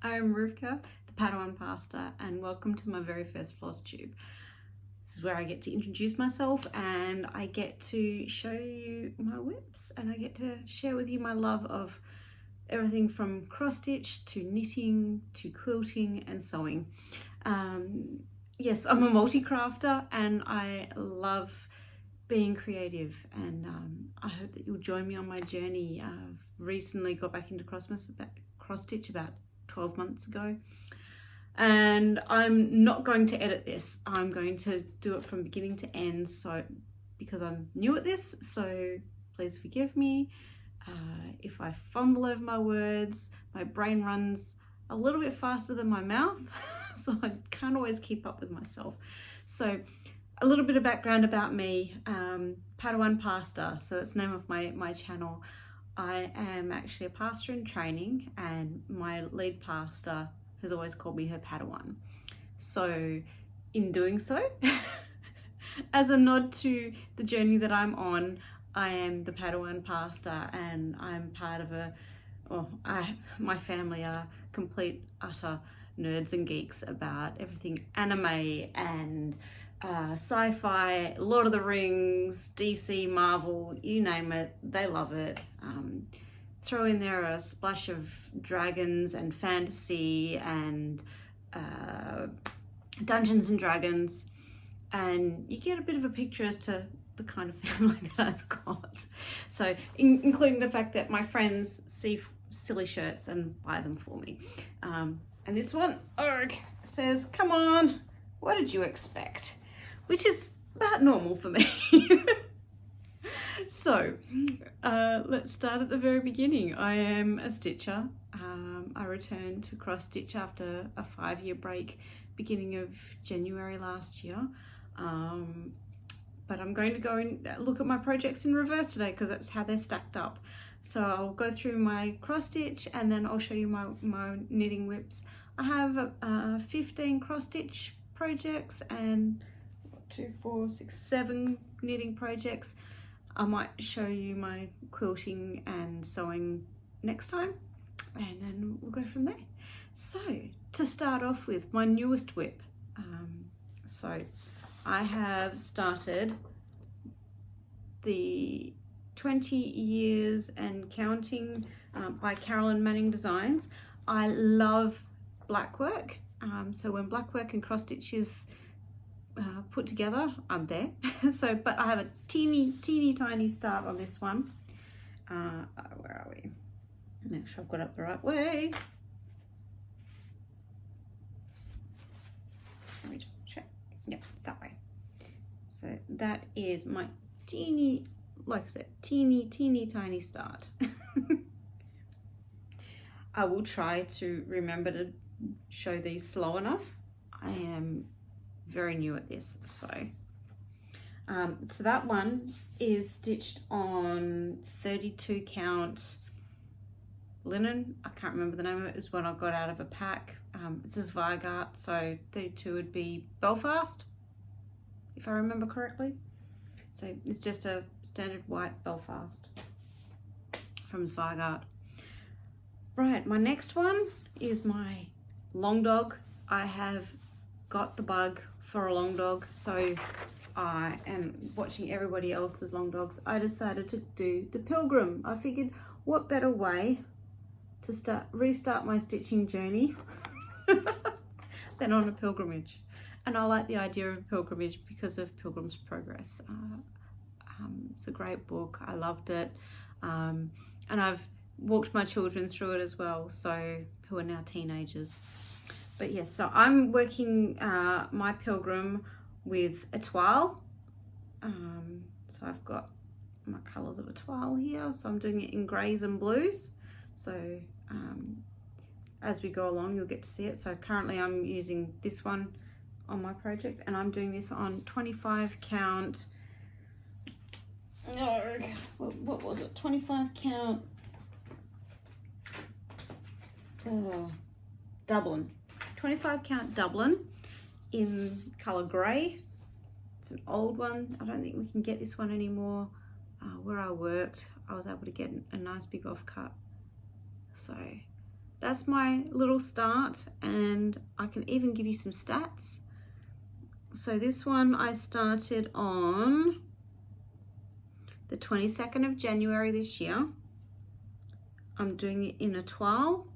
I'm Rivka, the Padawan pastor, and welcome to my very first Flosstube. This is where I get to introduce myself and I get to show you my WIPs, and I get to share with you my love of everything from cross stitch to knitting to quilting and sewing. Yes, I'm a multi-crafter and I love being creative, and I hope that you'll join me on my journey. I've recently got back into cross stitch about 12 months ago, and I'm not going to edit this. I'm going to do it from beginning to end, so because I'm new at this, so please forgive me if I fumble over my words. My brain runs a little bit faster than my mouth so I can't always keep up with myself. So a little bit of background about me. Padawan pastor, so that's the name of my channel. I am actually a pastor in training, and my lead pastor has always called me her Padawan. So in doing so, as a nod to the journey that I'm on, I am the Padawan pastor, and I'm part of my family are complete utter nerds and geeks about everything anime and sci-fi, Lord of the Rings, DC, Marvel, you name it, they love it. Throw in there a splash of dragons and fantasy and Dungeons and Dragons, and you get a bit of a picture as to the kind of family that I've got. So including the fact that my friends see silly shirts and buy them for me. And this one, says, "Come on, what did you expect?" Which is about normal for me. So let's start at the very beginning. I am a stitcher. I returned to cross stitch after a 5-year break beginning of January last year. But I'm going to go and look at my projects in reverse today because that's how they're stacked up. So I'll go through my cross stitch and then I'll show you my knitting WIPs. I have 15 cross stitch projects and 7 knitting projects. I might show you my quilting and sewing next time, and then we'll go from there. So to start off with, my newest WIP. So I have started the 20 years and counting by Carolyn Manning Designs. I love black work. So when black work and cross stitch is put together, I'm there. So, but I have a teeny tiny start on this one. Where are we? Make sure I've got it the right way. Let me check. Yeah, it's that way. So that is my teeny, like I said, teeny tiny start. I will try to remember to show these slow enough. I am very new at this, so that one is stitched on 32 count linen. I can't remember the name of it. It's one I got out of a pack. It's a Zweigart, so 32 would be Belfast, if I remember correctly. So it's just a standard white Belfast from Zweigart. Right, my next one is my long dog. I have got the bug for a long dog, so I am watching everybody else's long dogs. I decided to do the pilgrim. I figured, what better way to restart my stitching journey than on a pilgrimage. And I like the idea of a pilgrimage because of Pilgrim's Progress. It's a great book. I loved it, and I've walked my children through it as well, so who are now teenagers. But yes, so I'm working my pilgrim with a toile. So I've got my colours of a toile here. So I'm doing it in greys and blues. So as we go along, you'll get to see it. So currently I'm using this one on my project, and I'm doing this on 25 count. What was it? 25 count Dublin. 25 count Dublin in colour grey. It's an old one. I don't think we can get this one anymore. Where I worked, I was able to get a nice big offcut. So that's my little start, and I can even give you some stats. So this one I started on the 22nd of January this year. I'm doing it in a toile.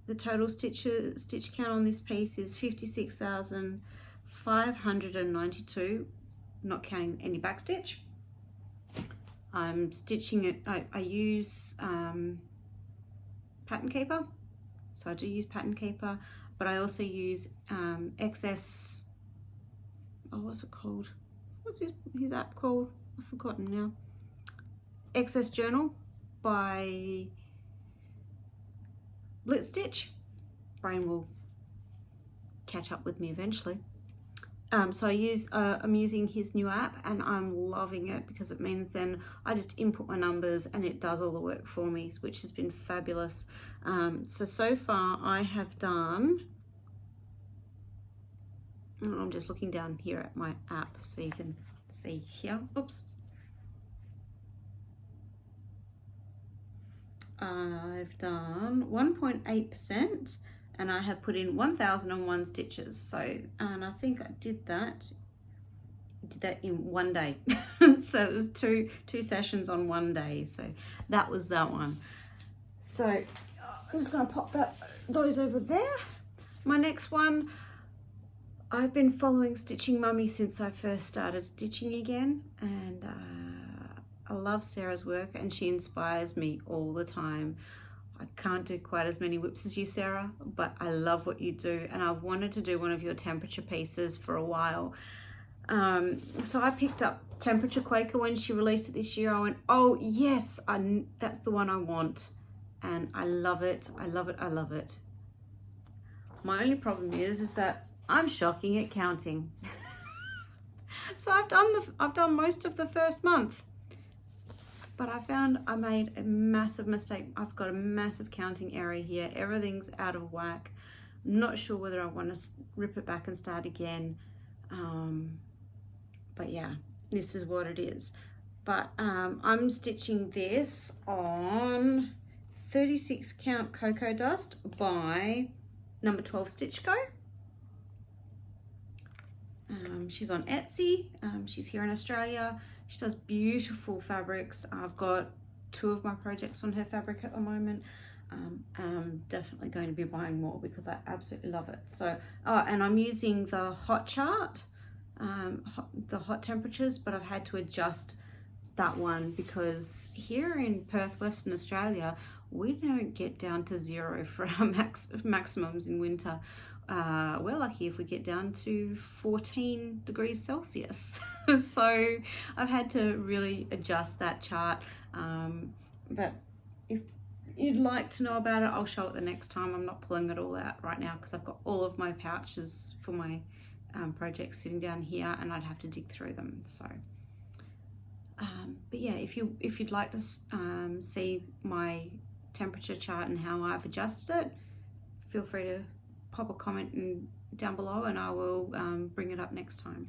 The total stitch count on this piece is 56,592, not counting any backstitch. I'm stitching it, I use Pattern Keeper, so I do use Pattern Keeper, but I also use excess, oh, what's it called? What's his app called? I've forgotten now. Excess Journal by Blitstich. Brain will catch up with me eventually. So I'm using his new app, and I'm loving it because it means then I just input my numbers and it does all the work for me, which has been fabulous. So far I have done, I'm just looking down here at my app so you can see here. Oops. I've done 1.8%, and I have put in 1,001 stitches. So, and I think I did that in one day. So it was two sessions on one day. So that was that one. So I'm just going to pop those over there. My next one, I've been following StitchinMommy since I first started stitching again, and I love Sarah's work, and she inspires me all the time. I can't do quite as many whips as you, Sarah, but I love what you do, and I've wanted to do one of your temperature pieces for a while. So I picked up Temperature Quaker when she released it this year. I went, oh yes, that's the one I want, and I love it. I love it. I love it. My only problem is that I'm shocking at counting. So I've done most of the first month. But I found I made a massive mistake. I've got a massive counting error here. Everything's out of whack. I'm not sure whether I want to rip it back and start again. But yeah, this is what it is. But I'm stitching this on 36 count Cocoa Dust by number 12 Stitch Co. She's on Etsy. She's here in Australia. She does beautiful fabrics. I've got 2 of my projects on her fabric at the moment. And I'm definitely going to be buying more because I absolutely love it. So, and I'm using the hot chart, the hot temperatures, but I've had to adjust that one because here in Perth, Western Australia, we don't get down to 0 for our maximums in winter. We're lucky if we get down to 14 degrees Celsius. So I've had to really adjust that chart. But if you'd like to know about it, I'll show it the next time. I'm not pulling it all out right now because I've got all of my pouches for my projects sitting down here, and I'd have to dig through them. So, but yeah, if you'd like to see my temperature chart and how I've adjusted it, feel free to pop a comment down below, and I will bring it up next time.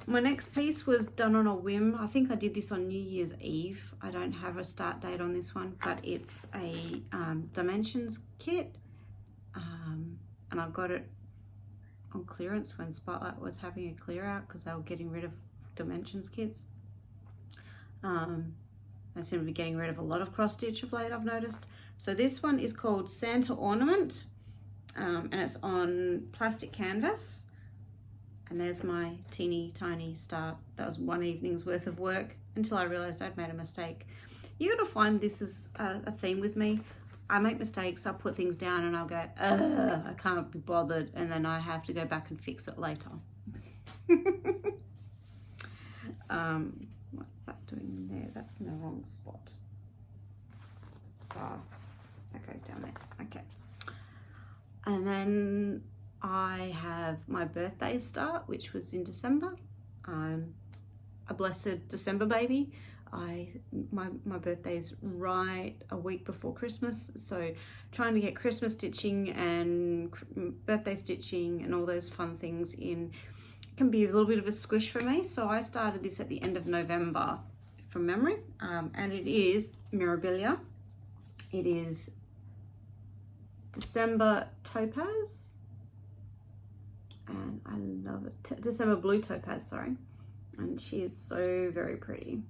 My next piece was done on a whim. I think I did this on New Year's Eve. I don't have a start date on this one, but it's a dimensions kit, and I got it on clearance when Spotlight was having a clear out because they were getting rid of dimensions kits. They seem to be getting rid of a lot of cross stitch of late, I've noticed. So this one is called Santa Ornament, and it's on plastic canvas. And there's my teeny tiny start. That was one evening's worth of work until I realized I'd made a mistake. You're gonna find this is a theme with me. I make mistakes, I'll put things down and I'll go, I can't be bothered, and then I have to go back and fix it later. What's that doing there? That's in the wrong spot. Oh, that goes down there, okay. And then I have my birthday start, which was in December. I'm a blessed December baby. My birthday's right a week before Christmas, so trying to get Christmas stitching and birthday stitching and all those fun things in can be a little bit of a squish for me. So I started this at the end of November from memory, and it is Mirabilia. It is December Topaz, and I love it. December Blue Topaz, sorry, and she is so very pretty.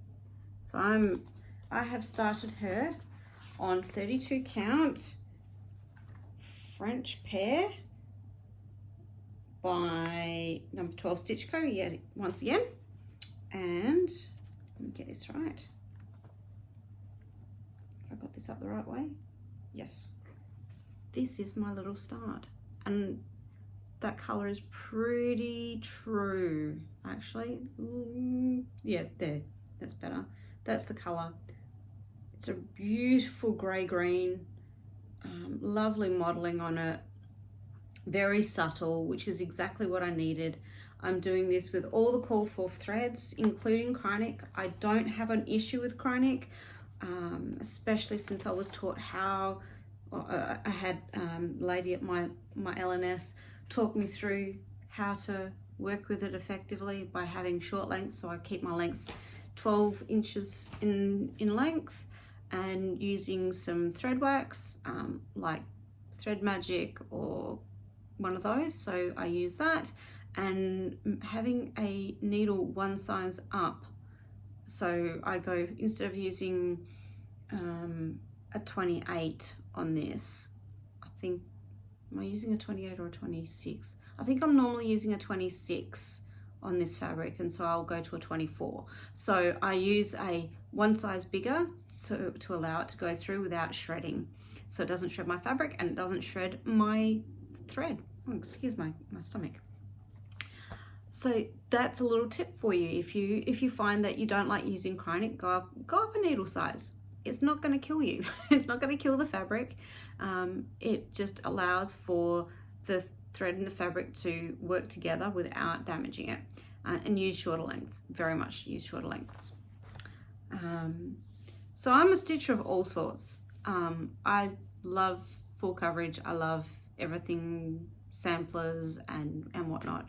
So I have started her on 32 count French pear by number 12 Stitch Co. yet once again, and let me get this right. I got this up the right way. Yes, this is my little start, and that color is pretty true actually. Yeah, there, that's better. That's the color. It's a beautiful gray green, lovely modeling on it, very subtle, which is exactly what I needed. I'm doing this with all the call for threads, including Krynic. I don't have an issue with Krynic, especially since I was taught how, I had a lady at my LNS talk me through how to work with it effectively by having short lengths. So I keep my lengths 12 inches in length, and using some thread wax, like Thread Magic or one of those. So I use that, and having a needle one size up. So I go, instead of using a 28 on this, I think, am I using a 28 or a 26? I think I'm normally using a 26 on this fabric, and so I'll go to a 24. So I use a one size bigger to allow it to go through without shredding. So it doesn't shred my fabric and it doesn't shred my thread. Oh, excuse my stomach. So that's a little tip for you. If you find that you don't like using Krynic, go up a needle size. It's not going to kill you. It's not going to kill the fabric. It just allows for the thread and the fabric to work together without damaging it, and use shorter lengths. Very much use shorter lengths. So I'm a stitcher of all sorts. I love full coverage. I love everything, samplers and whatnot.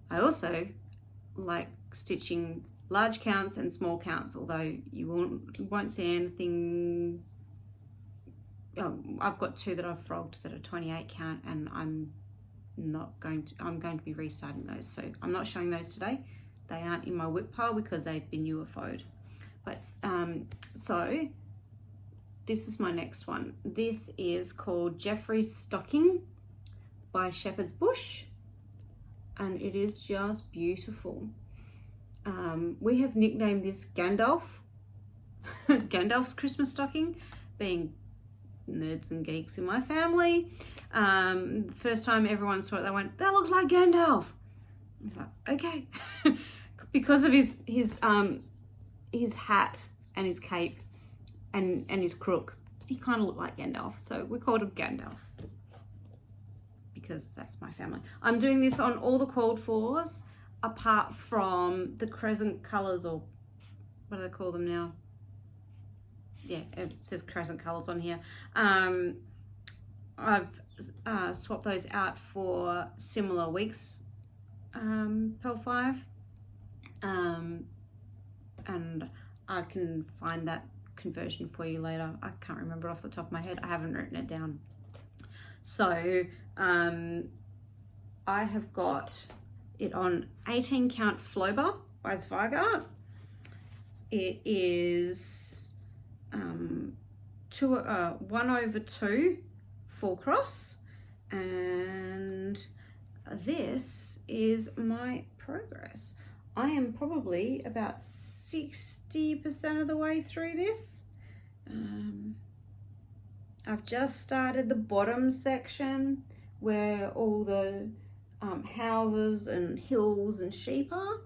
I also like stitching large counts and small counts, although you won't see anything. I've got two that I've frogged that are 28 count, and I'm going to be restarting those. So I'm not showing those today. They aren't in my WIP pile because they've been UFO'd. But so this is my next one. This is called Jeffrey's Stocking by Shepherd's Bush, and it is just beautiful. We have nicknamed this Gandalf. Gandalf's Christmas stocking, being nerds and geeks in my family. First time everyone saw it, they went, "That looks like Gandalf." I was like, okay. Because of his hat and his cape and his crook, he kind of looked like Gandalf, so we called him Gandalf because that's my family. I'm doing this on all the called fors apart from the crescent colors, or what do they call them now? Yeah, it says crescent colors on here. I've swapped those out for similar weeks Pearl 5, and I can find that conversion for you later. I can't remember off the top of my head. I haven't written it down. So I have got it on 18 count Flober by Zweigart. It is 1/2 full cross, and this is my progress. I am probably about 60% of the way through this. I've just started the bottom section where all the houses and hills and sheep are.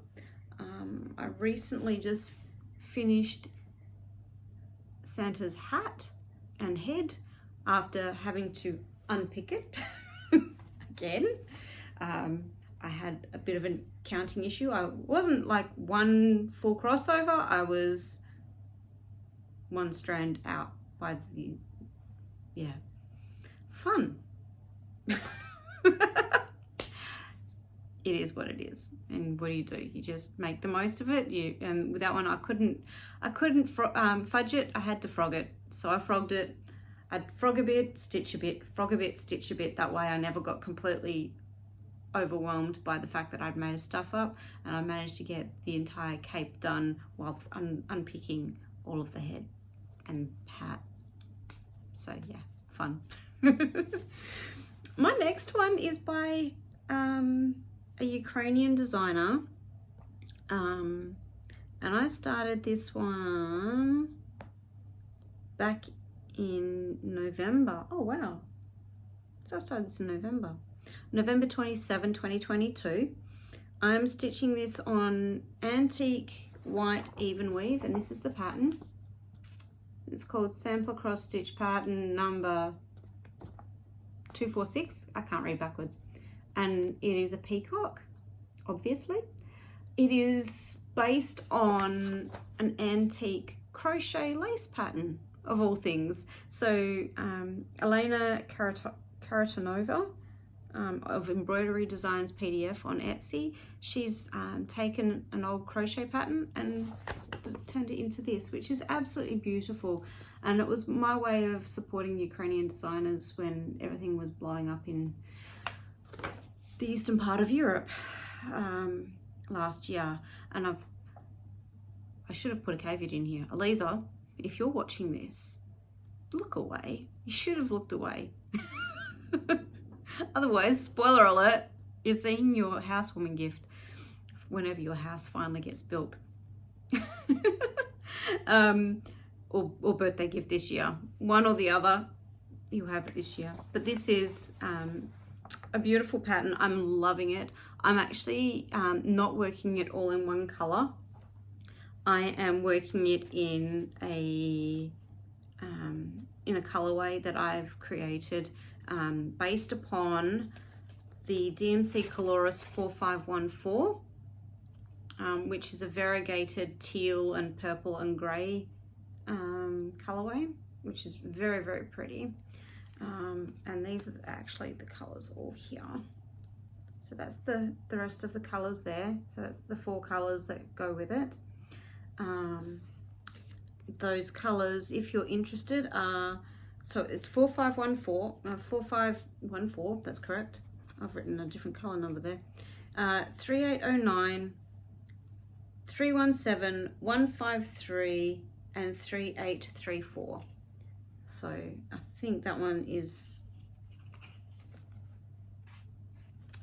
I recently just finished Santa's hat and head after having to unpick it again. I had a bit of a counting issue. I wasn't like one full crossover. I was one strand out by the, yeah, fun. it is what it is. And what do? You just make the most of it. And with that one, I couldn't fudge it. I had to frog it. So I frogged it. I'd frog a bit, stitch a bit, frog a bit, stitch a bit. That way I never got completely overwhelmed by the fact that I'd made a stuff up, and I managed to get the entire cape done while unpicking all of the head and hat. So yeah, fun. My next one is by a Ukrainian designer, and I started this one back in November. Oh wow, so I started this in November 27, 2022. I'm stitching this on antique white even weave, and this is the pattern. It's called Sampler Cross Stitch Pattern number 246. I can't read backwards. And it is a peacock, obviously. It is based on an antique crochet lace pattern, of all things. So Elena Karatanova of Embroidery Designs PDF on Etsy, she's taken an old crochet pattern and turned it into this, which is absolutely beautiful. And it was my way of supporting Ukrainian designers when everything was blowing up in the eastern part of Europe last year. And I should have put a caveat in here. Eliza, if you're watching this, look away. You should have looked away. Otherwise, spoiler alert, you're seeing your housewarming gift whenever your house finally gets built. Or birthday gift this year. One or the other, you'll have it this year. But this is a beautiful pattern. I'm loving it. I'm actually not working it all in one color. I am working it in a colorway that I've created based upon the DMC Coloris 4514, which is a variegated teal and purple and grey colorway, which is very, very pretty. And these are actually the colors all here. So that's the rest of the colors there. So that's the 4 colors that go with it. Those colors, if you're interested, are, so it's 4514, that's correct. I've written a different color number there. 3809, 317, 153, and 3834. So I think that one is,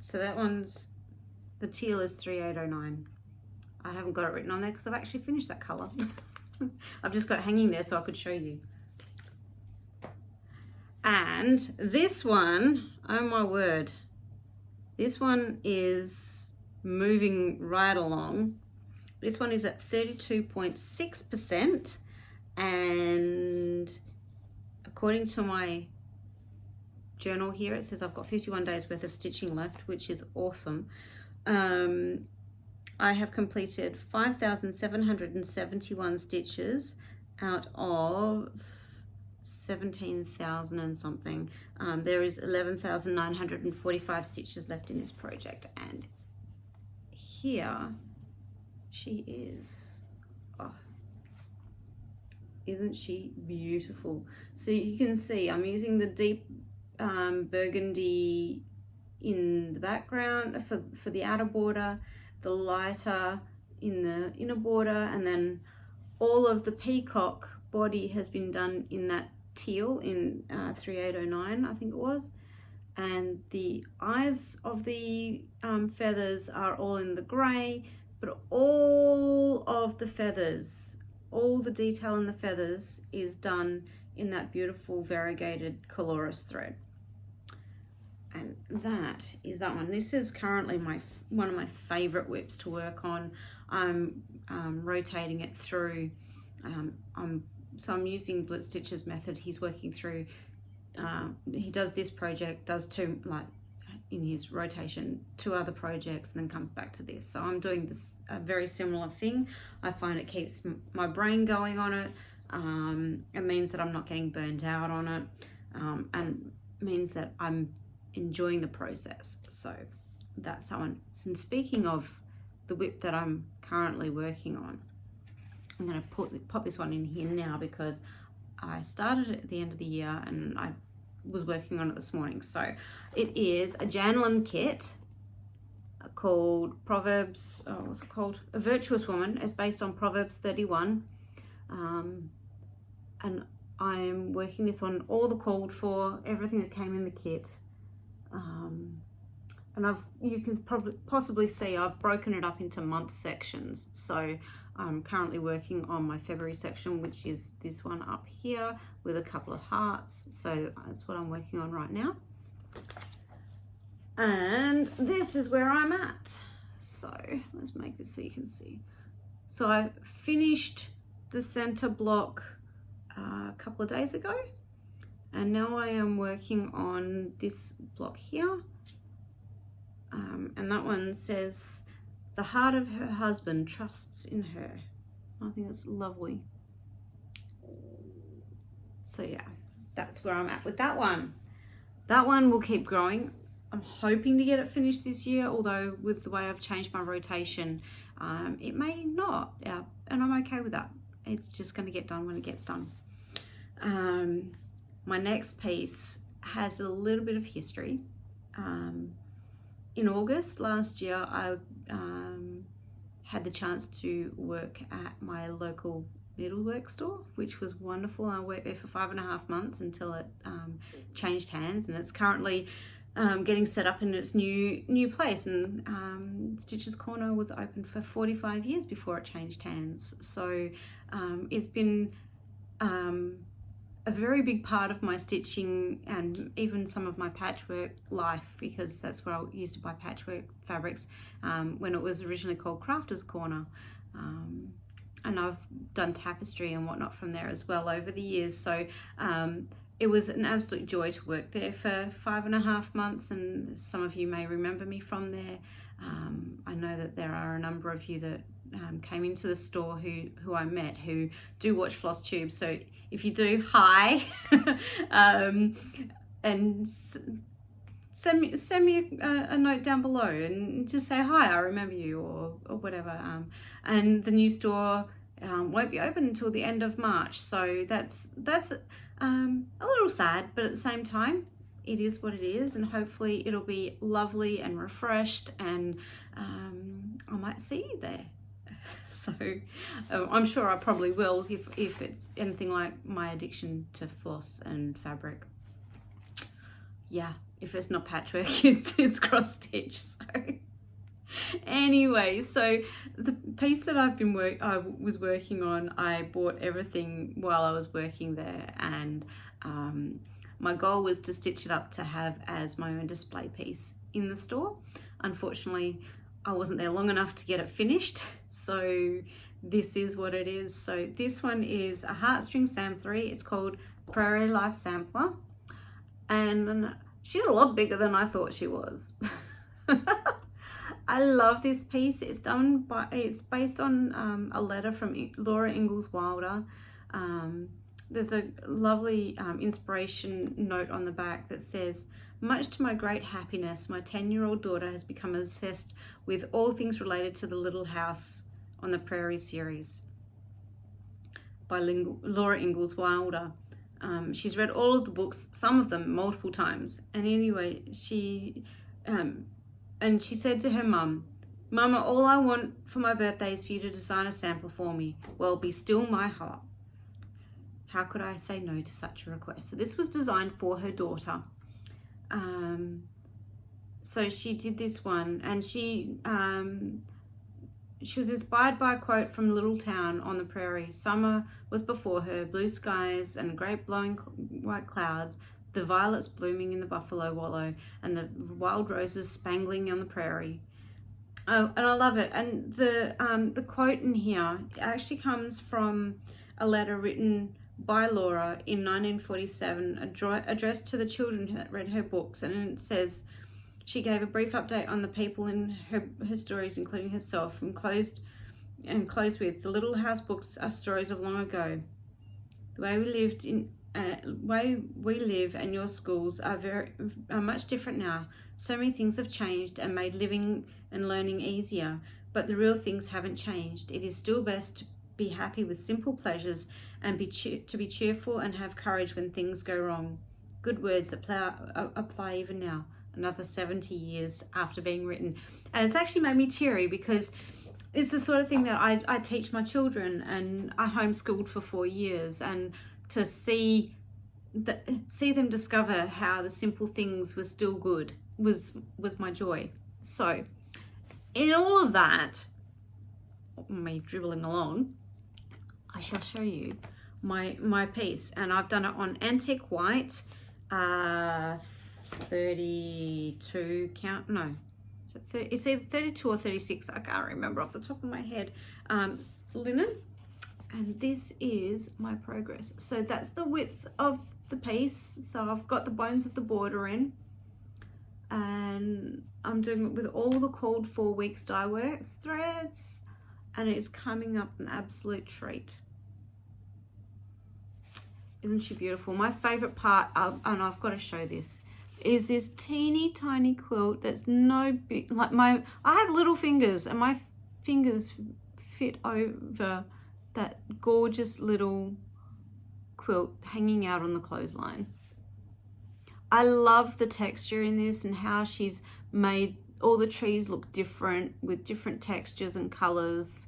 so that one's, the teal is 3809. I haven't got it written on there because I've actually finished that color. I've just got it hanging there so I could show you. And this one, oh my word, this one is moving right along. This one is at 32.6%, and according to my journal here, it says I've got 51 days worth of stitching left, which is awesome. I have completed 5,771 stitches out of 17,000 and something. There is 11,945 stitches left in this project, and here she is. Oh, isn't she beautiful? So you can see I'm using the deep burgundy in the background for the outer border, the lighter in the inner border, and then all of the peacock body has been done in that teal in 3809, I think it was, and the eyes of the feathers are all in the grey, but all of the feathers, all the detail in the feathers is done in that beautiful variegated Coloris thread. And that is that one. This is currently one of my favorite WIPs to work on. I'm rotating it through. So I'm using Blitstich's method. He's working through. He does this project, does 2, like in his rotation, 2 other projects, and then comes back to this. So I'm doing this a very similar thing. I find it keeps my brain going on it. It means that I'm not getting burnt out on it, and means that I'm enjoying the process. So that's that one. And speaking of the WIP that I'm currently working on, I'm going to pop this one in here now because I started it at the end of the year and I was working on it this morning. So it is a Janlin kit called Proverbs, what's it called? A Virtuous Woman. It's based on Proverbs 31. And I'm working this on all the called for, everything that came in the kit. And you can possibly see I've broken it up into month sections. So I'm currently working on my February section, which is this one up here with a couple of hearts. So that's what I'm working on right now. And this is where I'm at. So let's make this so you can see. So I finished the center block a couple of days ago, and now I am working on this block here. And that one says, "The heart of her husband trusts in her." I think it's lovely. So yeah, that's where I'm at with that one. That one will keep growing. I'm hoping to get it finished this year, although with the way I've changed my rotation, it may not. Yeah, and I'm okay with that. It's just going to get done when it gets done. My next piece has a little bit of history. In August last year, I had the chance to work at my local needlework store, which was wonderful. I worked there for 5.5 months until it changed hands, and it's currently getting set up in its new place. And Stitch's Corner was open for 45 years before it changed hands. So it's been a very big part of my stitching and even some of my patchwork life, because that's where I used to buy patchwork fabrics when it was originally called Crafter's Corner. And I've done tapestry and whatnot from there as well over the years. So it was an absolute joy to work there for 5.5 months, and some of you may remember me from there. I know that there are a number of you that came into the store who I met who do watch Flosstube. So if you do, hi. And send me a note down below and just say hi, I remember you, or whatever. And the new store won't be open until the end of March, so that's a little sad, but at the same time it is what it is, and hopefully it'll be lovely and refreshed, and I might see you there. So I'm sure I probably will if it's anything like my addiction to floss and fabric. Yeah, if it's not patchwork, it's cross stitch. So anyway, so the piece that I was working on, I bought everything while I was working there, and my goal was to stitch it up to have as my own display piece in the store. Unfortunately, I wasn't there long enough to get it finished, so this is what it is. So this one is a heartstring samplery. It's called Prairie Life Sampler, and she's a lot bigger than I thought she was. I love this piece. It's based on a letter from Laura Ingalls Wilder. There's a lovely inspiration note on the back that says, "Much to my great happiness, my 10-year-old daughter has become obsessed with all things related to the Little House on the Prairie series" by Laura Ingalls Wilder. She's read all of the books, some of them multiple times. And anyway, she said to her mum, "Mama, all I want for my birthday is for you to design a sampler for me. Well, be still my heart." How could I say no to such a request? So this was designed for her daughter. So she did this one, and she was inspired by a quote from Little Town on the Prairie. Summer was before her, blue skies and great blowing white clouds, the violets blooming in the buffalo wallow, and the wild roses spangling on the prairie. And I love it. And the quote in here actually comes from a letter written by Laura in 1947, addressed to the children that read her books, and it says, she gave a brief update on the people in her stories, including herself, and closed with, "The Little House books are stories of long ago. The way we lived way we live and your schools are much different now. So many things have changed and made living and learning easier, but the real things haven't changed. It is still best to be happy with simple pleasures and to be cheerful and have courage when things go wrong. Good words that apply even now, another 70 years after being written. And it's actually made me teary because it's the sort of thing that I teach my children, and I homeschooled for 4 years, and to see them discover how the simple things were still good was my joy. So in all of that, me dribbling along, I shall show you my piece, and I've done it on antique white, 32 count, no, it's either 32 or 36, I can't remember off the top of my head, linen. And this is my progress. So that's the width of the piece. So I've got the bones of the border in, and I'm doing it with all the called 4 weeks dye works threads, and it's coming up an absolute treat. Isn't she beautiful? My favorite part, and I've got to show this, is this teeny tiny quilt that's no big, like I have little fingers, and my fingers fit over that gorgeous little quilt hanging out on the clothesline. I love the texture in this and how she's made all the trees look different with different textures and colors.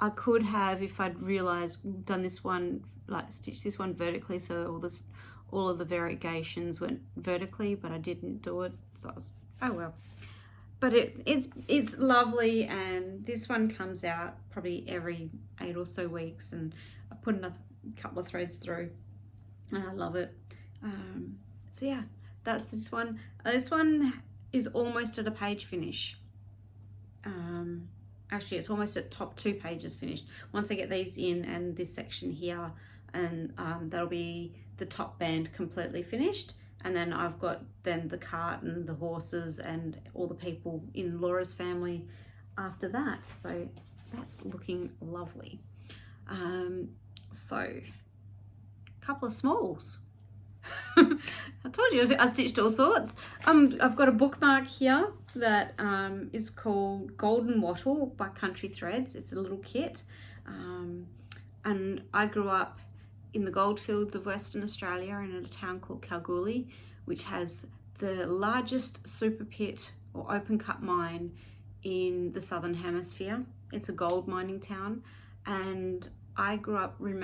I could have, if I'd realized, done this one, like stitch this one vertically, so all of the variegations went vertically, but I didn't do it, so I was, oh well. But it's lovely, and this one comes out probably every 8 or so weeks, and I put another couple of threads through, and I love it. So yeah, that's this one. This one is almost at a page finish. Actually, it's almost at top 2 pages finished. Once I get these in and this section here, and that'll be the top band completely finished. And then I've got the cart and the horses and all the people in Laura's family after that. So that's looking lovely. So a couple of smalls. I told you I stitched all sorts. I've got a bookmark here that is called Golden Wattle by Country Threads. It's a little kit. And I grew up in the goldfields of Western Australia in a town called Kalgoorlie, which has the largest super pit or open cut mine in the Southern Hemisphere. It's a gold mining town, and I grew up in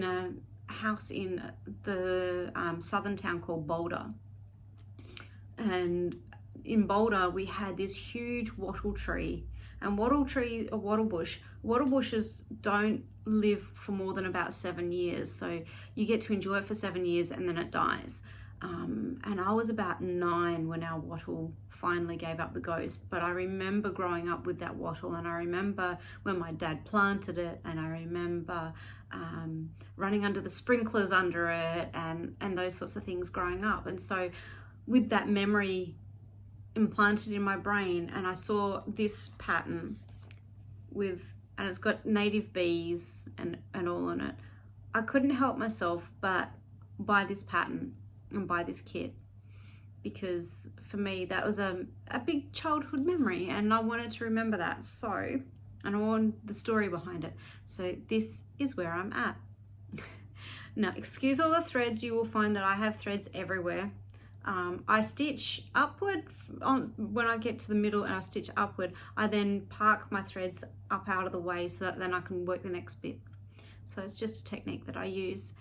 a house in the southern town called Boulder. And in Boulder we had this huge wattle tree, and wattle bushes don't live for more than about 7 years, so you get to enjoy it for 7 years and then it dies. And I was about 9 when our wattle finally gave up the ghost, but I remember growing up with that wattle, and I remember when my dad planted it, and I remember running under the sprinklers under it, and those sorts of things growing up. And so with that memory implanted in my brain, and I saw this pattern and it's got native bees and all in it, I couldn't help myself but buy this pattern and buy this kit, because for me that was a big childhood memory, and I wanted to remember that. So, and I want the story behind it. So this is where I'm at. Now, excuse all the threads. You will find that I have threads everywhere. I stitch upward when I get to the middle, and I stitch upward. I then park my threads up out of the way so that then I can work the next bit. So it's just a technique that I use.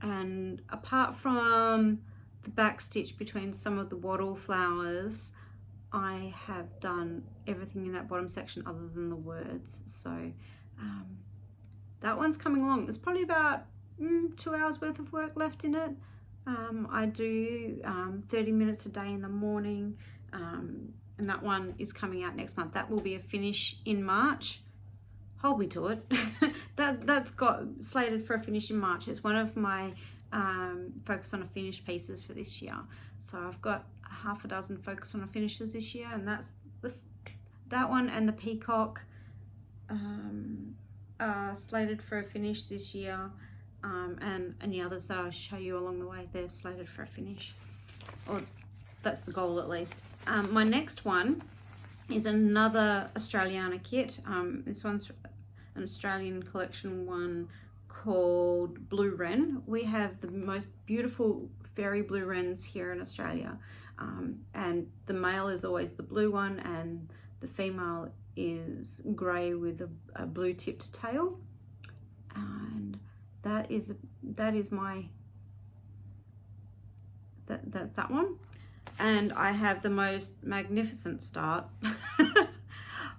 And apart from the back stitch between some of the wattle flowers, I have done everything in that bottom section other than the words. So that one's coming along. There's probably about 2 hours worth of work left in it. I do 30 minutes a day in the morning, and that one is coming out next month. That will be a finish in March. Hold me to it. That's got slated for a finish in March. It's one of my focus on a finish pieces for this year. So I've got half a dozen focus on a finishes this year, and that's that one and the peacock. are slated for a finish this year, and any others that I'll show you along the way, they're slated for a finish, or that's the goal at least. My next one is another Australiana kit. This one's an Australian collection one called Blue Wren. We have the most beautiful fairy blue wrens here in Australia, and the male is always the blue one and the female is grey with a blue tipped tail, and that's that one. And I have the most magnificent start.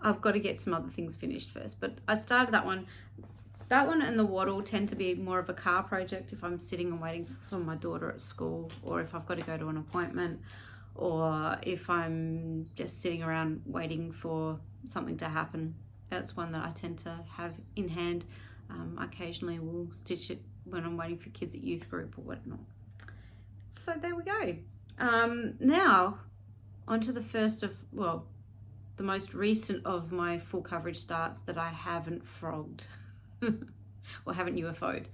I've got to get some other things finished first, but I started that one. That one and the wattle tend to be more of a car project if I'm sitting and waiting for my daughter at school, or if I've got to go to an appointment, or if I'm just sitting around waiting for something to happen. That's one that I tend to have in hand. I occasionally will stitch it when I'm waiting for kids at youth group or whatnot. So there we go. Now onto the first of, well, the most recent of my full coverage starts that I haven't frogged or haven't UFO'd.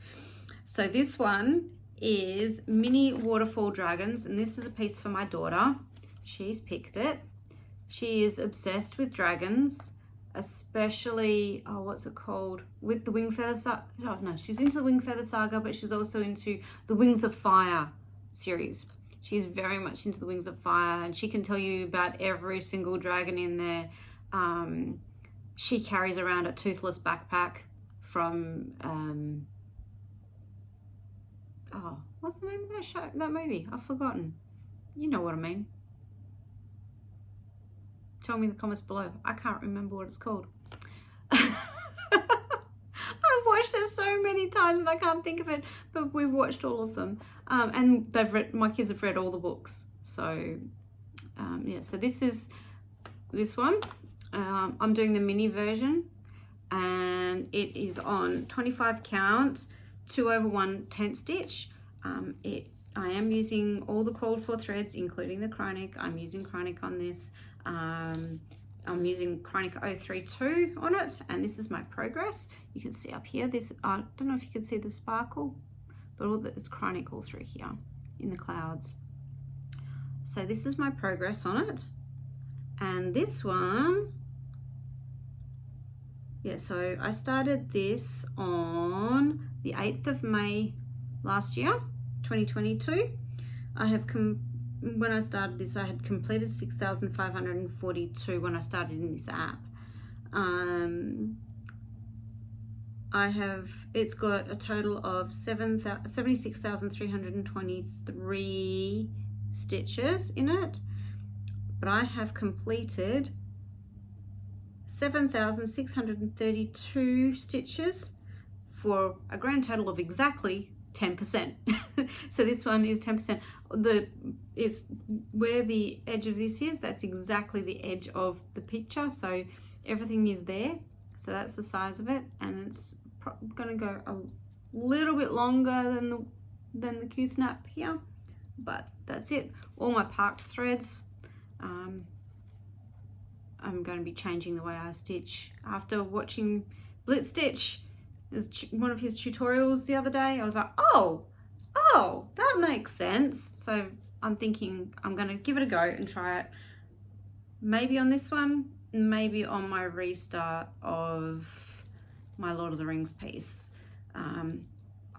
So this one is Mini Waterfall Dragons, and this is a piece for my daughter. She's picked it. She is obsessed with dragons, especially, oh, what's it called? With the Wing Feather Saga. Oh, no, she's into the Wing Feather Saga, but she's also into the Wings of Fire series. She's very much into the Wings of Fire, and she can tell you about every single dragon in there. She carries around a toothless backpack from, oh, what's the name of that show, that movie? I've forgotten. You know what I mean. Tell me in the comments below. I can't remember what it's called. I've watched it so many times and I can't think of it, but we've watched all of them. And my kids have read all the books. So, yeah, so this is this one. I'm doing the mini version, and it is on 25 count, 2/1 tent stitch. I am using all the called for threads, including the Chronic. I'm using Chronic on this. I'm using Chronic 032 on it, and this is my progress. You can see up here, this, I don't know if you can see the sparkle, but it's Chronic all through here in the clouds. So this is my progress on it. And this one, yeah, so I started this on the 8th of May last year, 2022. When I started this, I had completed 6,542 when I started in this app. It's got a total of 76,323 stitches in it, but I have completed 7,632 stitches for a grand total of exactly 10%. So this one is 10%. It's where the edge of this is, that's exactly the edge of the picture, so everything is there. So that's the size of it, and it's going to go a little bit longer than the Q-snap here, but that's it. All my parked threads. I'm going to be changing the way I stitch after watching Blitstich. There's one of his tutorials the other day. I was like, oh, that makes sense. So I'm thinking I'm going to give it a go and try it. Maybe on this one, maybe on my restart of my Lord of the Rings piece.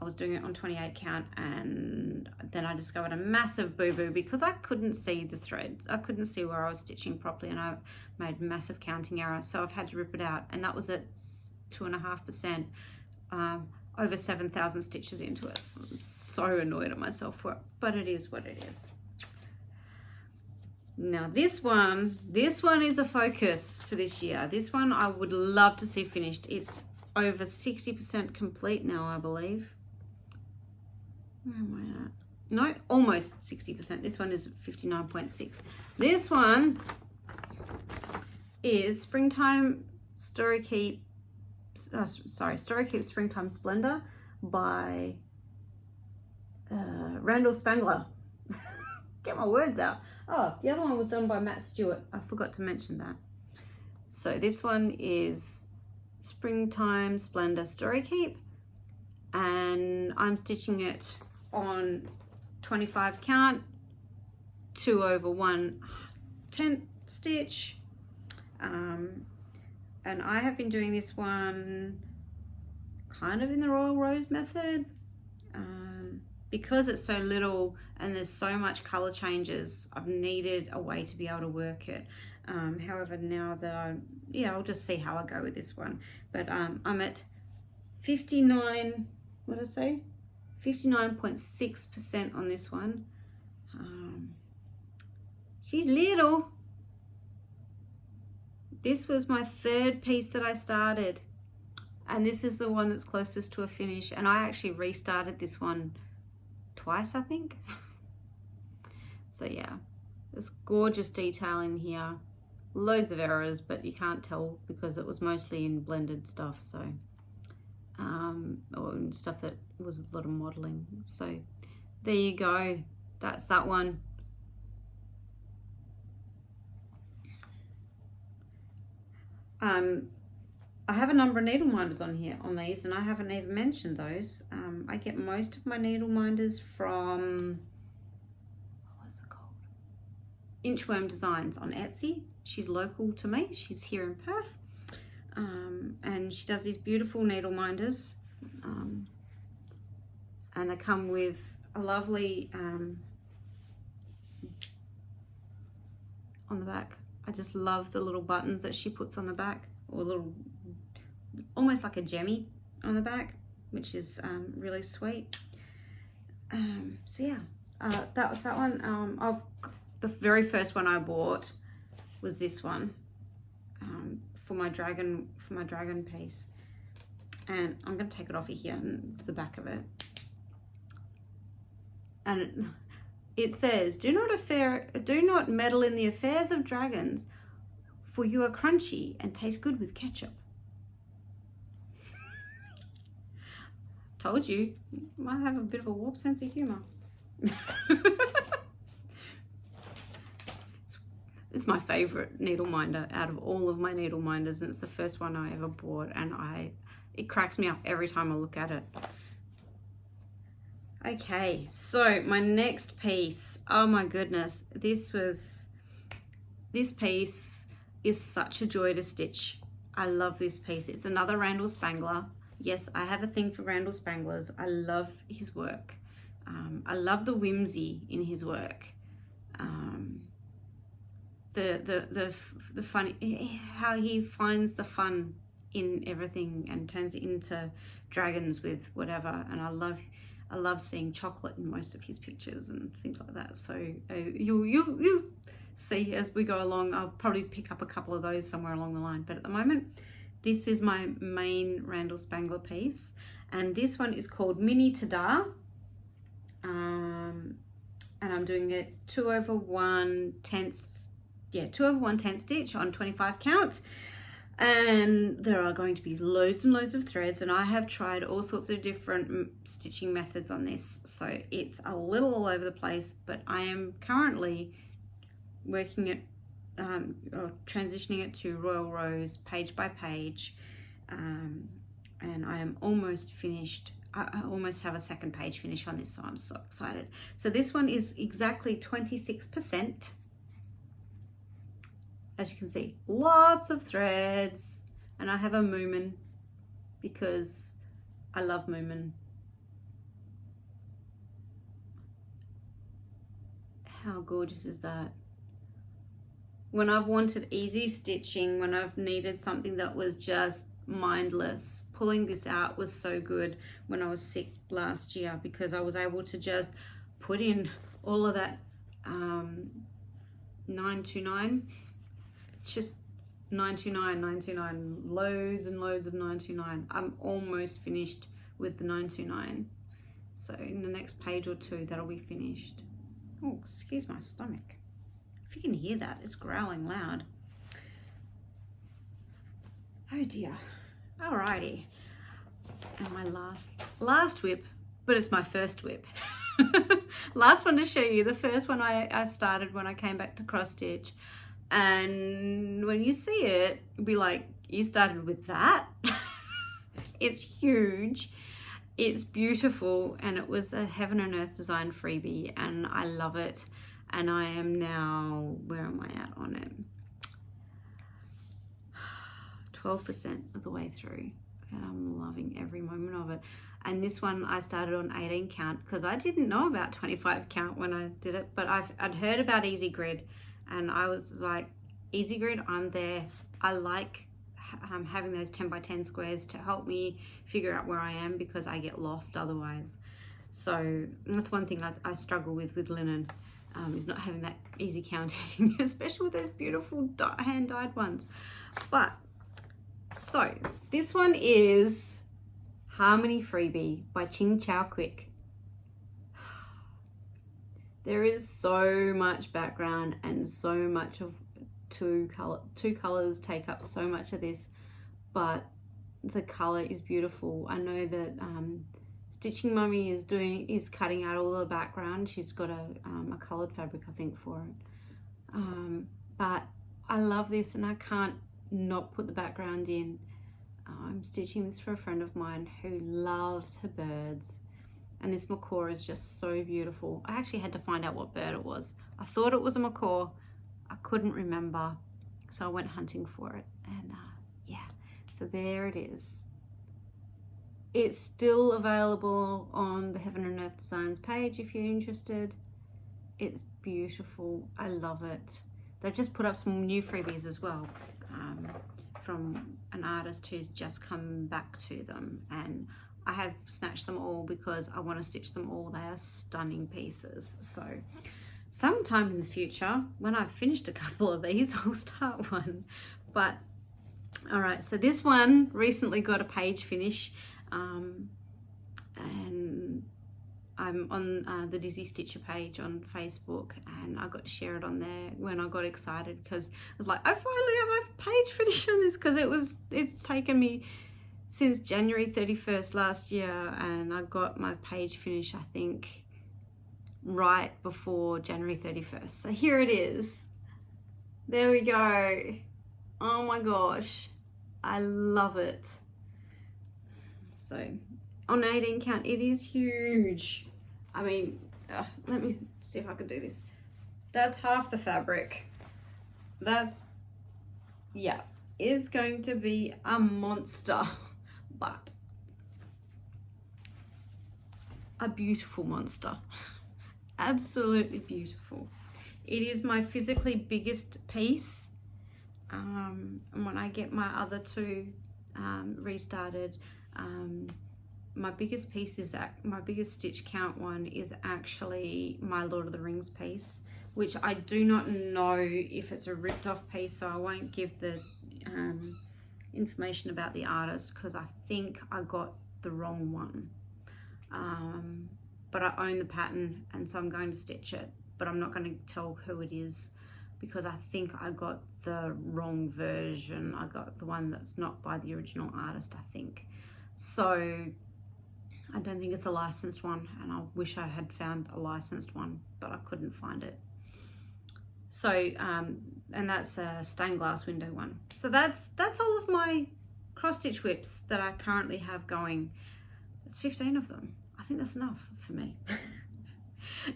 I was doing it on 28 count, and then I discovered a massive boo-boo because I couldn't see the threads. I couldn't see where I was stitching properly, and I made massive counting error. So I've had to rip it out, and that was at 2.5%. Over 7,000 stitches into it. I'm so annoyed at myself for it, but it is what it is. Now this one is a focus for this year. This one I would love to see finished. It's over 60% complete now, I believe. Where am I at? No, almost 60%. This one is 59.6. This one is Springtime Story Keep Springtime Splendor by Randall Spangler. Get my words out. Oh, the other one was done by Matt Stewart. I forgot to mention that. So this one is Springtime Splendor Story Keep, and I'm stitching it on 25 count, 2/1 10th stitch, and I have been doing this one kind of in the Royal Rose method, because it's so little and there's so much color changes. I've needed a way to be able to work it. However, now that I'll just see how I go with this one. But I'm at 59, what did I say? 59.6% on this one. She's little. This was my third piece that I started, and this is the one that's closest to a finish, and I actually restarted this one twice, I think. So yeah, there's gorgeous detail in here, loads of errors, but you can't tell because it was mostly in blended stuff, so or stuff that was a lot of modeling. So there you go, that's that one. I have a number of needle minders on here on these, and I haven't even mentioned those. I get most of my needle minders from, what's it called? Inchworm Designs on Etsy. She's local to me. She's here in Perth, and she does these beautiful needle minders, and they come with a lovely on the back. I just love the little buttons that she puts on the back, or little, almost like a gemmy on the back, which is really sweet. So yeah, that was that one. The very first one I bought was this one, for my dragon piece, and I'm going to take it off of here, and it's the back of it, and it says, do not meddle in the affairs of dragons, for you are crunchy and taste good with ketchup. Told you, might have a bit of a warped sense of humor. It's my favorite needle minder out of all of my needle minders, and it's the first one I ever bought, and it cracks me up every time I look at it. Okay, so my next piece, oh my goodness, this piece is such a joy to stitch. I love this piece. It's another Randall Spangler. Yes, I have a thing for Randall Spanglers. I love his work. I love the whimsy in his work. The funny, how he finds the fun in everything and turns it into dragons with whatever. And I love seeing chocolate in most of his pictures and things like that. So you'll see as we go along. I'll probably pick up a couple of those somewhere along the line. But at the moment, this is my main Randall Spangler piece. And this one is called Mini Tada. And I'm doing it 2/1 10th, 2/1 10th stitch on 25 count. And there are going to be loads and loads of threads, and I have tried all sorts of different stitching methods on this, so it's a little all over the place, but I am currently working it, or transitioning it to Royal Rose page by page, and I am almost finished. I almost have a second page finish on this, so I'm so excited. So this one is exactly 26%. As you can see, lots of threads, and I have a moomin because I love moomin. How gorgeous is that? When I've wanted easy stitching, when I've needed something that was just mindless, pulling this out was so good when I was sick last year, because I was able to just put in all of that 929. Just 929, 929, loads and loads of 929. I'm almost finished with the 929. So in the next page or two, that'll be finished. Oh, excuse my stomach. If you can hear that, it's growling loud. Oh dear. Alrighty. And my last WIP, but it's my first WIP. Last one to show you. The first one I started when I came back to cross stitch. And when you see it, be like, you started with that. It's huge, it's beautiful, and it was a Heaven and Earth design freebie, and I love it. And I am now, where am I at on it? 12% of the way through, and I'm loving every moment of it. And this one I started on 18 count because I didn't know about 25 count when I did it, but I'd heard about Easy Grid, and I was like, Easy Grid, I'm there. I like having those 10 by 10 squares to help me figure out where I am, because I get lost otherwise. So that's one thing I struggle with linen, is not having that easy counting, especially with those beautiful hand dyed ones. But so this one is Harmony Freebie by Ching Chow Quick. There is so much background and so much of two colors take up so much of this, but the color is beautiful. I know that StitchinMommy is cutting out all the background. She's got a colored fabric, I think, for it. But I love this, and I can't not put the background in. I'm stitching this for a friend of mine who loves her birds, and this macaw is just so beautiful. I actually had to find out what bird it was. I thought it was a macaw. I couldn't remember, so I went hunting for it, and yeah, so there it is. It's still available on the Heaven and Earth Designs page if you're interested. It's beautiful. I love it. They've just put up some new freebies as well, from an artist who's just come back to them, and I have snatched them all because I want to stitch them all. They are stunning pieces. So sometime in the future, when I've finished a couple of these, I'll start one. But all right, so this one recently got a page finish, and I'm on the Dizzy Stitcher page on Facebook, and I got to share it on there when I got excited, because I was like, I finally have a page finish on this, because it's taken me since January 31st last year, and I got my page finish, I think, right before January 31st. So here it is. There we go. Oh my gosh, I love it. So on 18 count, it is huge. I mean, let me see if I can do this. That's half the fabric. Yeah, it's going to be a monster, but a beautiful monster. Absolutely beautiful. It is my physically biggest piece, and when I get my other two restarted, my biggest piece is my biggest stitch count one is actually my Lord of the Rings piece, which I do not know if it's a ripped off piece, so I won't give the information about the artist, because I think I got the wrong one. But I own the pattern, and so I'm going to stitch it, but I'm not going to tell who it is, because I think I got the wrong version. I got the one that's not by the original artist, I think. So I don't think it's a licensed one, and I wish I had found a licensed one, but I couldn't find it. So and that's a stained glass window one. So that's all of my cross stitch whips that I currently have going. It's 15 of them. I think that's enough for me.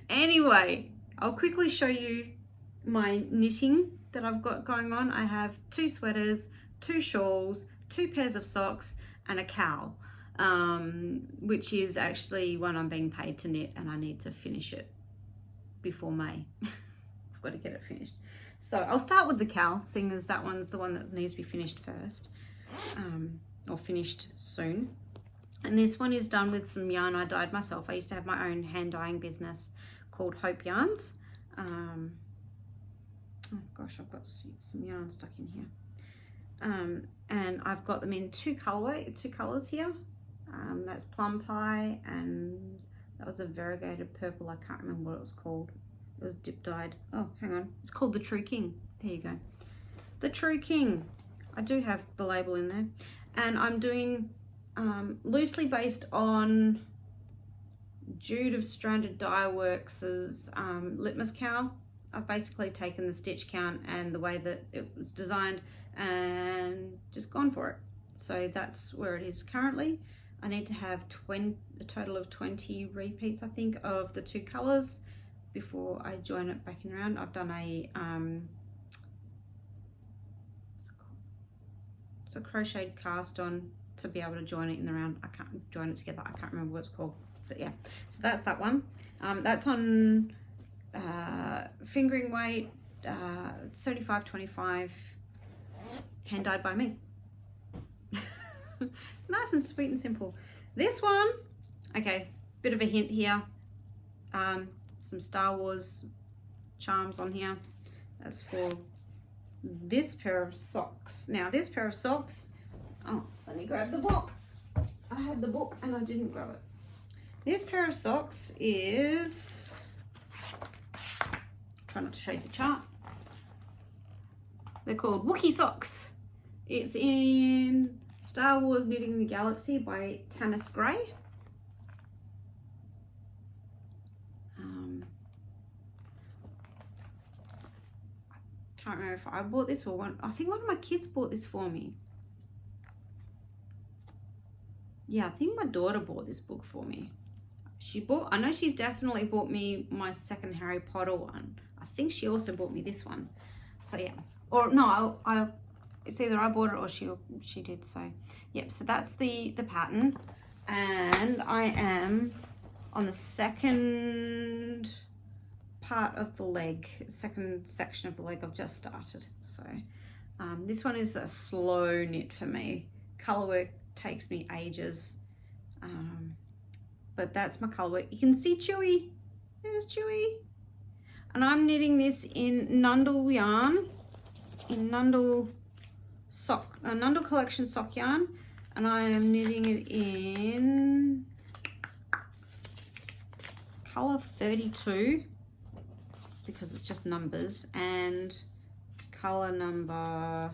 Anyway, I'll quickly show you my knitting that I've got going on. I have 2 sweaters, 2 shawls, 2 pairs of socks, and a cowl, which is actually one I'm being paid to knit, and I need to finish it before May. I've got to get it finished. So I'll start with the cowl, seeing as that one's the one that needs to be finished first, or finished soon. And this one is done with some yarn I dyed myself. I used to have my own hand dyeing business called Hope Yarns. Oh gosh, I've got some yarn stuck in here. And I've got them in 2 colors here. That's plum pie, and that was a variegated purple. I can't remember what it was called. It was dip dyed. Oh, hang on. It's called the True King. There you go. The True King. I do have the label in there. And I'm doing loosely based on Jude of Stranded Dye Works' litmus cowl. I've basically taken the stitch count and the way that it was designed and just gone for it. So that's where it is currently. I need to have a total of 20 repeats, I think, of the 2 colors before I join it back in around. I've done a it's a crocheted cast on to be able to join it in the round. I can't join it together. I can't remember what it's called, but yeah. So that's that one. That's on fingering weight, 75/25, hand dyed by me. Nice and sweet and simple. This one, okay, bit of a hint here. Some Star Wars charms on here. That's for this pair of socks. Now this pair of socks, oh, let me grab the book. I had the book and I didn't grab it. This pair of socks is, try not to shake the chart. They're called Wookiee socks. It's in Star Wars Knitting the Galaxy by Tanis Gray. I can't remember if I bought this or one. I think one of my kids bought this for me. Yeah, I think my daughter bought this book for me. I know she's definitely bought me my second Harry Potter one. I think she also bought me this one. So yeah, or no, it's either I bought it or she did. So yep, so that's the pattern, and I am on the second part of the leg, second section of the leg. I've just started. So this one is a slow knit for me. Color work takes me ages, but that's my color work. You can see Chewy. There's Chewy. And I'm knitting this in Nundle yarn, in Nundle Nundle collection sock yarn, and I am knitting it in color 32 because it's just numbers, and color number,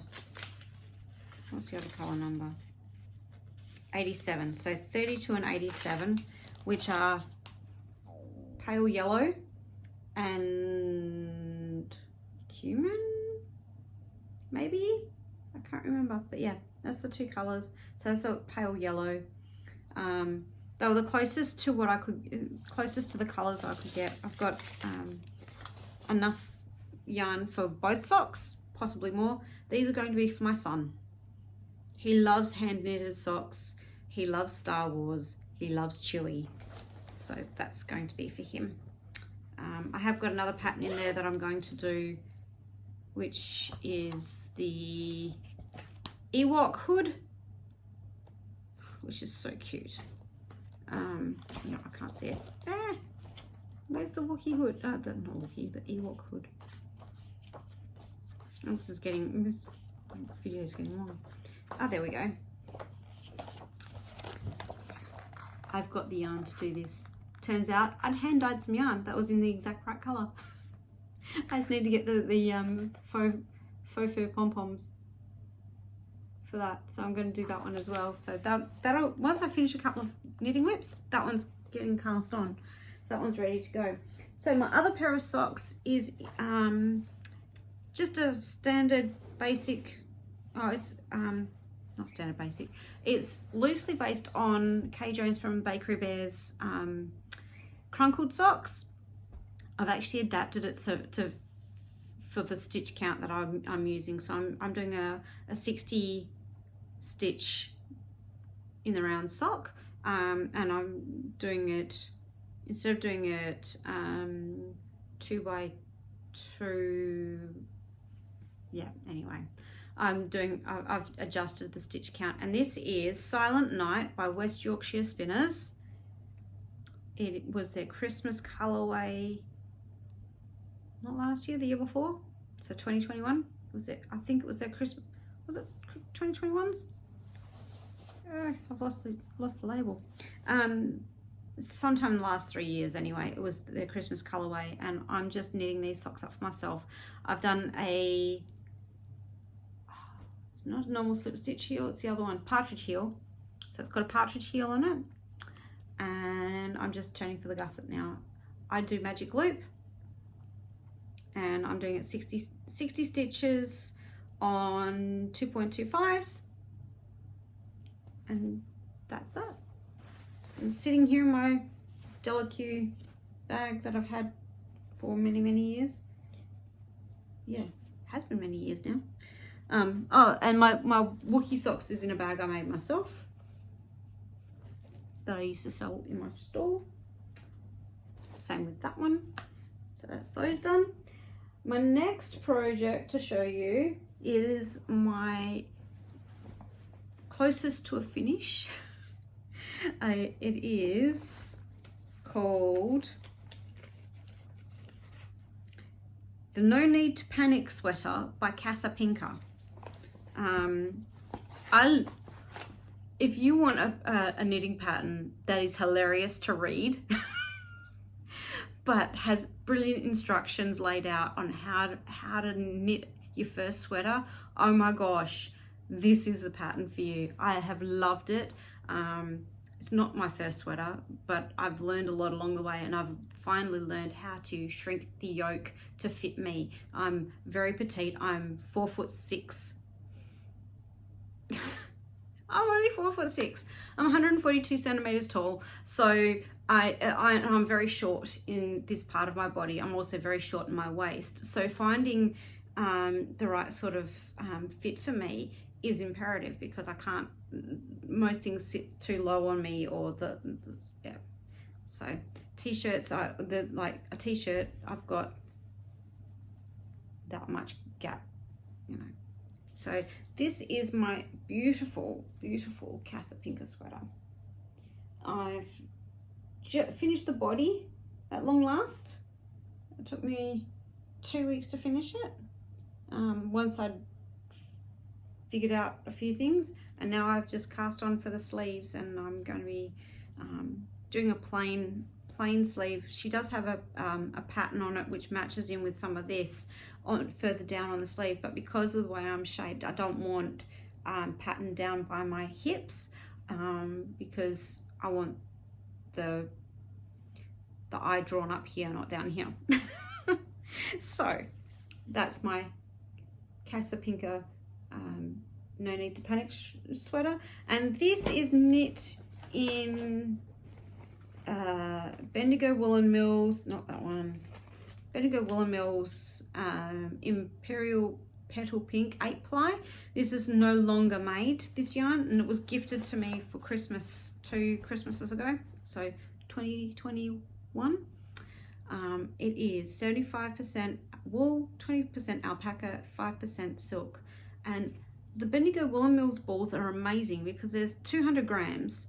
what's the other color number? 87. So 32 and 87, which are pale yellow and cumin, maybe, I can't remember, but yeah, that's the 2 colors. So that's a pale yellow. They were the closest to what I could, closest to the colors I could get. I've got enough yarn for both socks, possibly more. These are going to be for my son. He loves hand knitted socks. He loves Star Wars. He loves Chewy. So that's going to be for him. I have got another pattern in there that I'm going to do, which is the Ewok hood, which is so cute. No, I can't see it. Ah, where's the Wookiee hood? Not Wookiee, the Ewok hood. Oh, this video is getting long. Ah, there we go. I've got the yarn to do this. Turns out I'd hand dyed some yarn that was in the exact right color. I just need to get the faux fur pom-poms for that, so I'm going to do that one as well. So that'll once I finish a couple of knitting whips, that one's getting cast on, so that one's ready to go. So my other pair of socks is just a standard basic, it's not standard basic, it's loosely based on Kay Jones from Bakery Bears crunkled socks. I've actually adapted it for the stitch count that I'm using. So I'm doing a 60 stitch in the round sock, and I'm doing it, instead of doing it 2 by 2, yeah, anyway, I've adjusted the stitch count, and this is Silent Night by West Yorkshire Spinners. It was their Christmas colorway, not last year, the year before, so 2021 was it. I think it was their Christmas, was it 2021's? I've lost the label. Sometime in the last 3 years anyway, it was their Christmas colorway, and I'm just knitting these socks up for myself. I've done it's not a normal slip stitch heel, it's the other one, partridge heel. So it's got a partridge heel on it, and I'm just turning for the gusset now. I do magic loop, and I'm doing it 60 stitches on 2.25s, and that's that. And sitting here in my Delaque bag that I've had for many years. Yeah, has been many years now. Oh, and my Wookiee socks is in a bag I made myself that I used to sell in my store. Same with that one. So that's those done. My next project to show you is my closest to a finish. It is called the No Need to Panic Sweater by Casa Pinka. If you want a knitting pattern that is hilarious to read but has brilliant instructions laid out on how to knit your first sweater, oh my gosh, this is the pattern for you. I have loved it. It's not my first sweater, but I've learned a lot along the way, and I've finally learned how to shrink the yoke to fit me. I'm very petite. I'm 4'6". I'm only 4'6". I'm 142 centimeters tall, so I'm very short in this part of my body. I'm also very short in my waist, so finding the right sort of fit for me is imperative, because I can't, most things sit too low on me, or yeah. So t-shirts, like a t-shirt, I've got that much gap, you know. So this is my beautiful Casa Pinka sweater. I've finished the body at long last. It took me 2 weeks to finish it. Once I'd figured out a few things, and now I've just cast on for the sleeves, and I'm going to be doing a plain sleeve. She does have a pattern on it which matches in with some of this on further down on the sleeve, but because of the way I'm shaped, I don't want pattern down by my hips, because I want the eye drawn up here, not down here. So that's my Casa Pinka No Need to Panic sweater, and this is knit in Bendigo Woolen Mills, not that one, Bendigo Woolen Mills Imperial Petal Pink 8-ply. This is no longer made, this yarn, and it was gifted to me for Christmas 2 Christmases ago, so 2021. It is 75% wool, 20% alpaca, 5% silk, and the Bendigo Woolen Mills balls are amazing because there's 200 grams,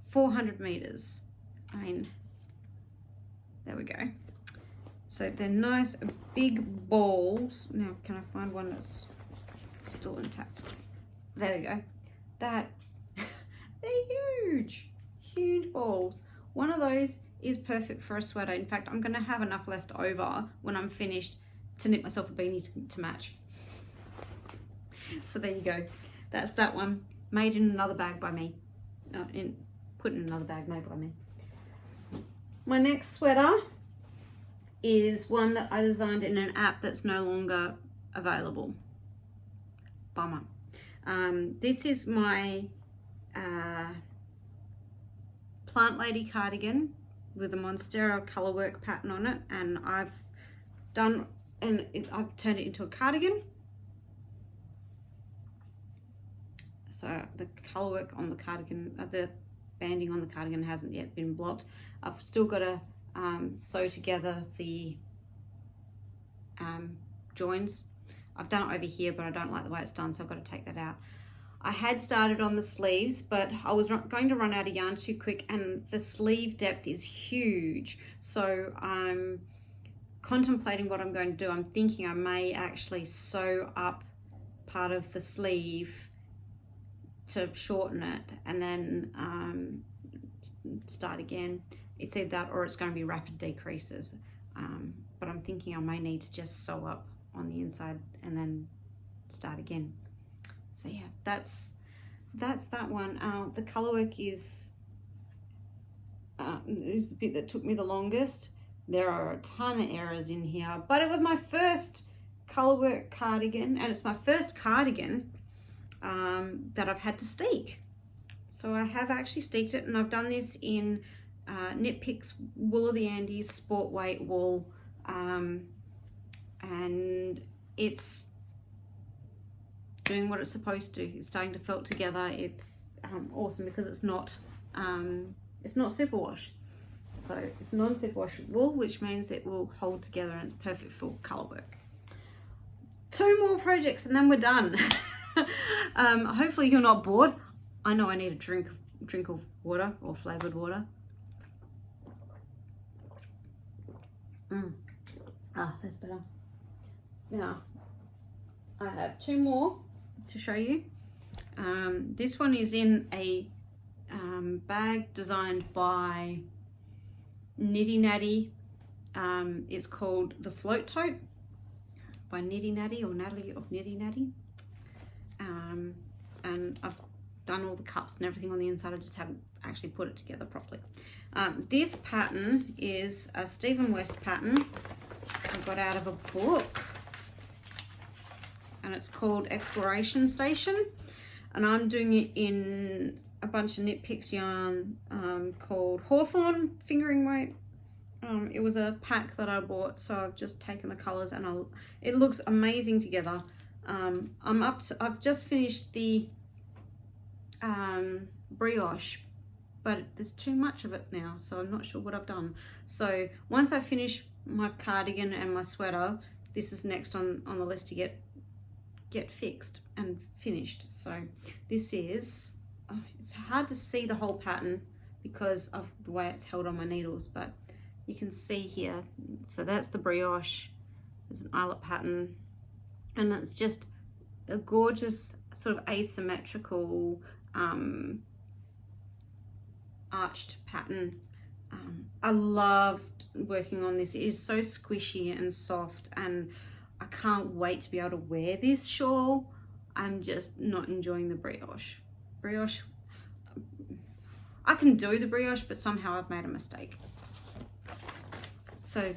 400 meters. I mean, there we go. So they're nice big balls. Now, can I find one that's still intact? There we go. That, they're huge balls. One of those is perfect for a sweater. In fact, I'm gonna have enough left over when I'm finished to knit myself a beanie to match. So there you go. That's that one, made in another bag by me. Put in another bag made by me. My next sweater is one that I designed in an app that's no longer available. Bummer. This is my Plant Lady cardigan with a Monstera colorwork pattern on it, and I've turned it into a cardigan. So the colorwork on the cardigan, the banding on the cardigan hasn't yet been blocked. I've still got to sew together the joins. I've done it over here, but I don't like the way it's done, so I've got to take that out. I had started on the sleeves, but I was going to run out of yarn too quick, and the sleeve depth is huge. So I'm contemplating what I'm going to do. I'm thinking I may actually sew up part of the sleeve to shorten it, and then start again. It's either that or it's going to be rapid decreases. But I'm thinking I may need to just sew up on the inside and then start again. So yeah, that's that one. The colorwork is the bit that took me the longest. There are a ton of errors in here, but it was my first colorwork cardigan, and it's my first cardigan that I've had to steek. So I have actually steeked it, and I've done this in Knit Picks Wool of the Andes sport weight wool, and it's doing what it's supposed to. It's starting to felt together. It's awesome because it's not superwash. So it's non-superwash wool, which means it will hold together and it's perfect for color work. 2 more projects and then we're done. Hopefully you're not bored. I know I need a drink of water or flavored water. That's better. Now I have 2 more to show you. This one is in a bag designed by Knitty Natty. It's called the Float Tote by Knitty Natty, or Natalie of Knitty Natty. And I've done all the cups and everything on the inside. I just haven't actually put it together properly. This pattern is a Stephen West pattern I got out of a book, and it's called Exploration Station, and I'm doing it in a bunch of Knit Picks yarn called Hawthorn Fingering Weight. It was a pack that I bought, so I've just taken the colors and it looks amazing together. I've just finished the brioche, but there's too much of it now, so I'm not sure what I've done. So once I finish my cardigan and my sweater, this is next on the list to get fixed and finished. So this is, it's hard to see the whole pattern because of the way it's held on my needles, but you can see here. So that's the brioche. There's an eyelet pattern, and it's just a gorgeous sort of asymmetrical arched pattern. I loved working on this. It is so squishy and soft, and I can't wait to be able to wear this shawl. I'm just not enjoying the brioche. I can do the brioche, but somehow I've made a mistake. So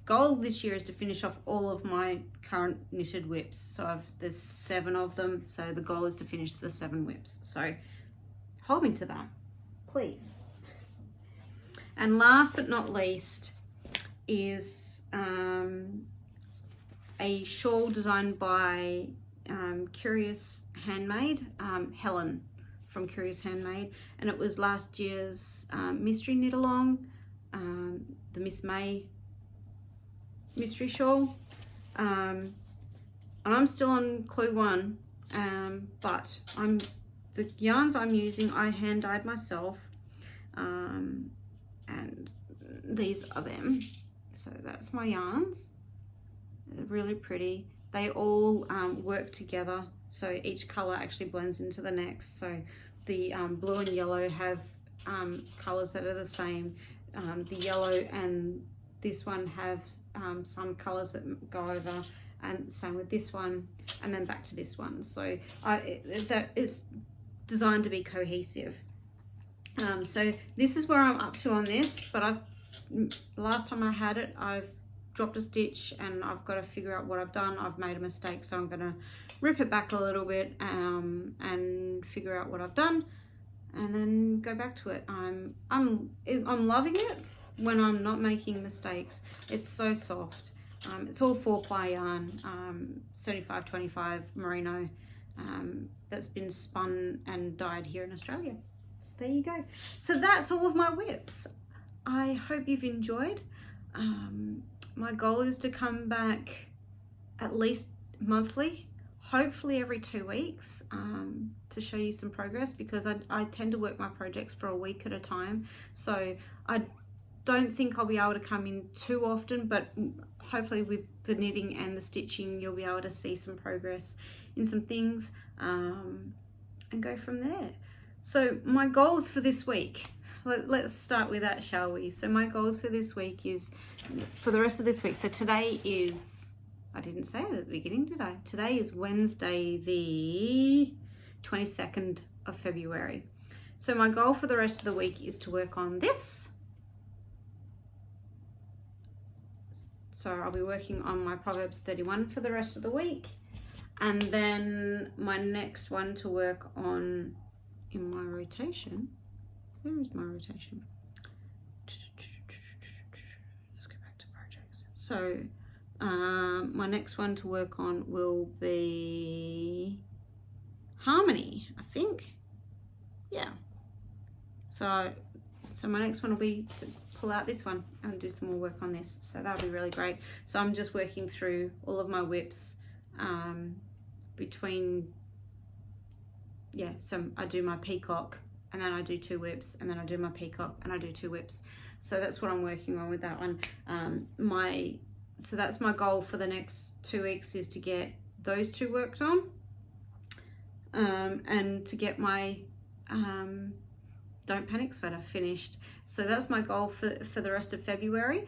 goal this year is to finish off all of my current knitted WIPs. So there's 7 of them. So the goal is to finish the 7 WIPs. So hold me to that, please. And last but not least is a shawl designed by Curious Handmade, Helen from Curious Handmade, and it was last year's mystery knit along, the Miss May mystery shawl. I'm still on clue 1, but the yarns I'm using I hand dyed myself, and these are them. So that's my yarns. They're really pretty. They all work together, so each color actually blends into the next. So the blue and yellow have colors that are the same. The yellow and this one have some colors that go over, and same with this one, and then back to this one. So it's designed to be cohesive. So this is where I'm up to on this, but last time I had it, I've dropped a stitch and I've got to figure out what I've done. I've made a mistake, so I'm gonna rip it back a little bit and figure out what I've done, and then go back to it. I'm loving it when I'm not making mistakes. It's so soft. It's all 4-ply yarn, 75/25 merino, that's been spun and dyed here in Australia. So there you go. So that's all of my WIPs. I hope you've enjoyed. My goal is to come back at least monthly, hopefully every 2 weeks, to show you some progress, because I tend to work my projects for a week at a time. So I don't think I'll be able to come in too often, but hopefully with the knitting and the stitching, you'll be able to see some progress in some things, and go from there. So my goals for this week, let's start with that, shall we? So my goals for this week is, for the rest of this week, so today is, I didn't say it at the beginning, did I? Today is Wednesday, the 22nd of February. So my goal for the rest of the week is to work on this, So I'll be working on my Proverbs 31 for the rest of the week. And then my next one to work on in my rotation, where is my rotation? Let's go back to projects. So my next one to work on will be harmony, I think. Yeah. So my next one will be to pull out this one and do some more work on this. So that'll be really great. So I'm just working through all of my WIPs between, yeah, so I do my peacock and then I do 2 WIPs and then I do my peacock and I do 2 WIPs. So that's what I'm working on with that one. So that's my goal for the next 2 weeks, is to get those 2 worked on and to get my Don't Panic sweater finished. So that's my goal for the rest of February.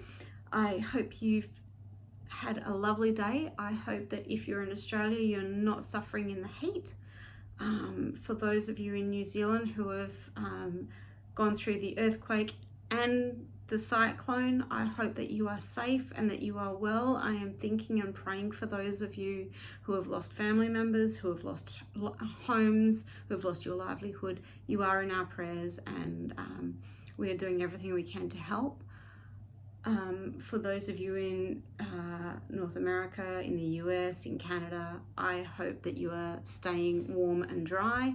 I hope you've had a lovely day. I hope that if you're in Australia, you're not suffering in the heat. For those of you in New Zealand who have gone through the earthquake and the cyclone, I hope that you are safe and that you are well. I am thinking and praying for those of you who have lost family members, who have lost homes, who have lost your livelihood. You are in our prayers, and we are doing everything we can to help. For those of you in North America, in the US, in Canada, I hope that you are staying warm and dry,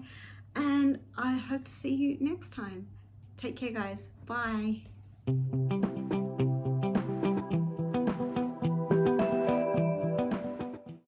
and I hope to see you next time. Take care, guys. Bye.